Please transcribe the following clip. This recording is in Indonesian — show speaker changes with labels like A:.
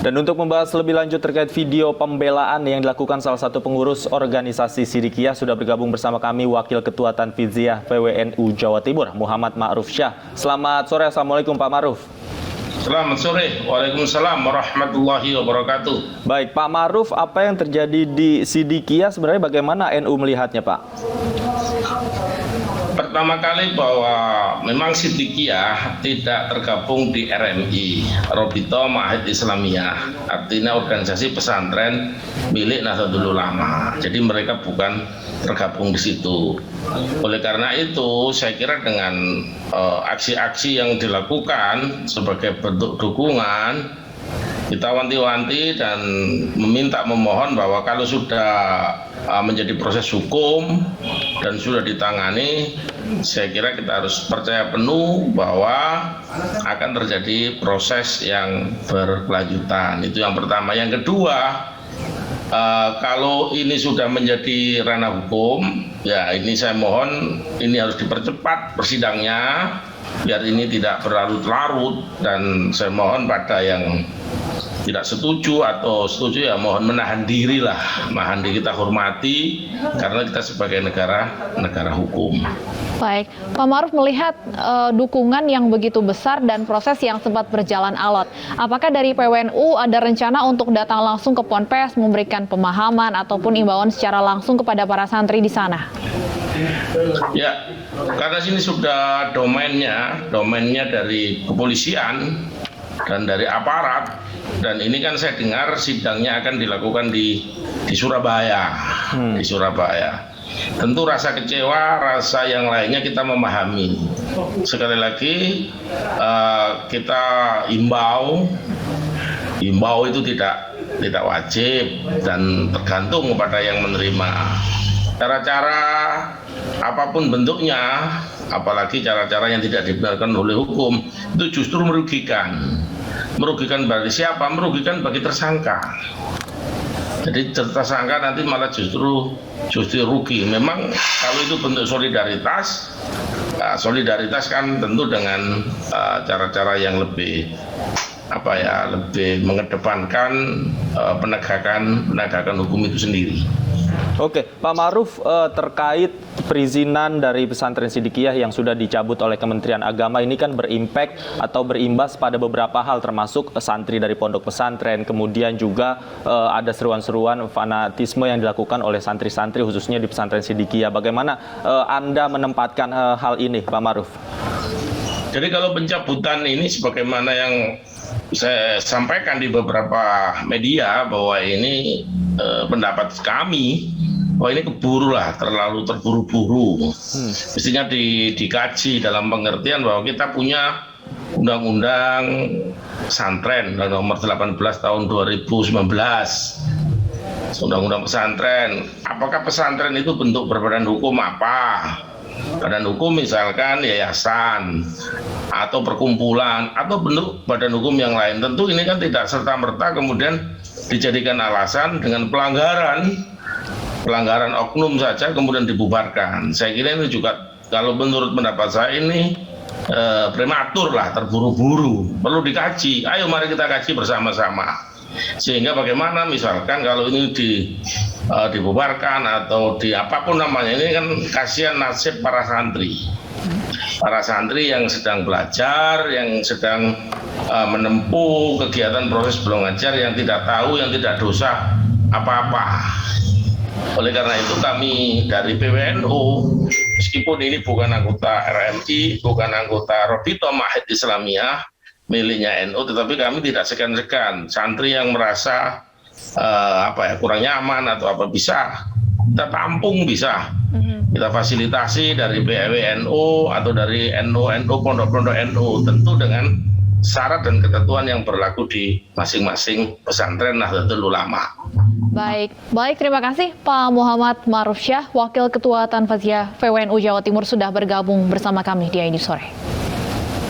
A: Dan untuk membahas lebih lanjut terkait video pembelaan yang dilakukan salah satu pengurus organisasi Sidikiyah, sudah bergabung bersama kami Wakil Ketua Tanfidziyah PWNU Jawa Timur, Muhammad Ma'ruf Syah. Selamat sore, Assalamualaikum Pak Ma'ruf.
B: Selamat sore, waalaikumsalam warahmatullahi wabarakatuh.
A: Baik, Pak Ma'ruf, apa yang terjadi di Sidikiyah sebenarnya bagaimana NU melihatnya, Pak?
B: Pertama kali bahwa memang Sidikiyah tidak tergabung di RMI, Robito Ma'had Islamiyah, artinya organisasi pesantren milik Nahdlatul Ulama. Jadi mereka bukan tergabung di situ. Oleh karena itu, saya kira dengan aksi-aksi yang dilakukan sebagai bentuk dukungan, kita wanti-wanti dan memohon bahwa kalau sudah menjadi proses hukum dan sudah ditangani, saya kira kita harus percaya penuh bahwa akan terjadi proses yang berkelanjutan. Itu yang pertama. Yang kedua, kalau ini sudah menjadi ranah hukum, ya ini saya mohon ini harus dipercepat persidangnya biar ini tidak berlarut-larut, dan saya mohon pada yang tidak setuju atau setuju ya mohon menahan diri lah, menahan diri, kita hormati karena kita sebagai negara hukum.
C: Baik, Pak Ma'ruf melihat dukungan yang begitu besar dan proses yang sempat berjalan alot. Apakah dari PWNU ada rencana untuk datang langsung ke Ponpes memberikan pemahaman ataupun imbauan secara langsung kepada para santri di sana?
B: Ya, karena sini sudah domainnya dari kepolisian dan dari aparat, dan ini kan saya dengar sidangnya akan dilakukan di Surabaya. Di Surabaya. Tentu rasa kecewa, rasa yang lainnya kita memahami. Sekali lagi kita imbau itu tidak wajib dan tergantung kepada yang menerima. Cara-cara apapun bentuknya, apalagi cara-cara yang tidak dibenarkan oleh hukum, itu justru merugikan. Merugikan bagi siapa? Merugikan bagi tersangka. Jadi tersangka nanti malah justru rugi. Memang kalau itu bentuk solidaritas, solidaritas kan tentu dengan cara-cara yang lebih lebih mengedepankan penegakan hukum itu sendiri.
A: Oke, Pak Ma'ruf, terkait perizinan dari pesantren Sidikiyah yang sudah dicabut oleh Kementerian Agama ini kan berimpact atau berimbas pada beberapa hal, termasuk santri dari pondok pesantren, kemudian juga ada seruan-seruan fanatisme yang dilakukan oleh santri-santri khususnya di pesantren Sidikiyah. Bagaimana Anda menempatkan hal ini, Pak Ma'ruf?
B: Jadi kalau pencabutan ini sebagaimana yang saya sampaikan di beberapa media bahwa ini pendapat kami, bahwa ini terlalu terburu-buru. Mestinya dikaji dalam pengertian bahwa kita punya undang-undang pesantren nomor 18 tahun 2019. Undang-undang pesantren. Apakah pesantren itu bentuk berbadan hukum apa? Badan hukum misalkan yayasan atau perkumpulan atau bentuk badan hukum yang lain. Tentu ini kan tidak serta-merta kemudian dijadikan alasan dengan pelanggaran oknum saja kemudian dibubarkan. Saya kira ini juga kalau menurut pendapat saya ini prematur lah, terburu-buru. Perlu dikaji. Ayo mari kita kaji bersama-sama. Sehingga bagaimana misalkan kalau ini dibubarkan atau apapun namanya, ini kan kasihan nasib para santri yang sedang belajar, yang sedang menempuh kegiatan proses belajar, yang tidak tahu, yang tidak dosa apa-apa. Oleh karena itu kami dari PWNU, meskipun ini bukan anggota RMI, bukan anggota Robito Ma'had Islamiyah miliknya NU, tetapi kami tidak segan-segan santri yang merasa kurang nyaman atau apa, bisa kita tampung, bisa kita fasilitasi dari PWNU atau dari NU pondok-pondok NU, tentu dengan syarat dan ketentuan yang berlaku di masing-masing pesantren Nahdlatul Ulama.
C: Baik, terima kasih Pak Muhammad Ma'ruf Syah, Wakil Ketua Tanfidziyah PWNU Jawa Timur sudah bergabung bersama kami di ID Sore.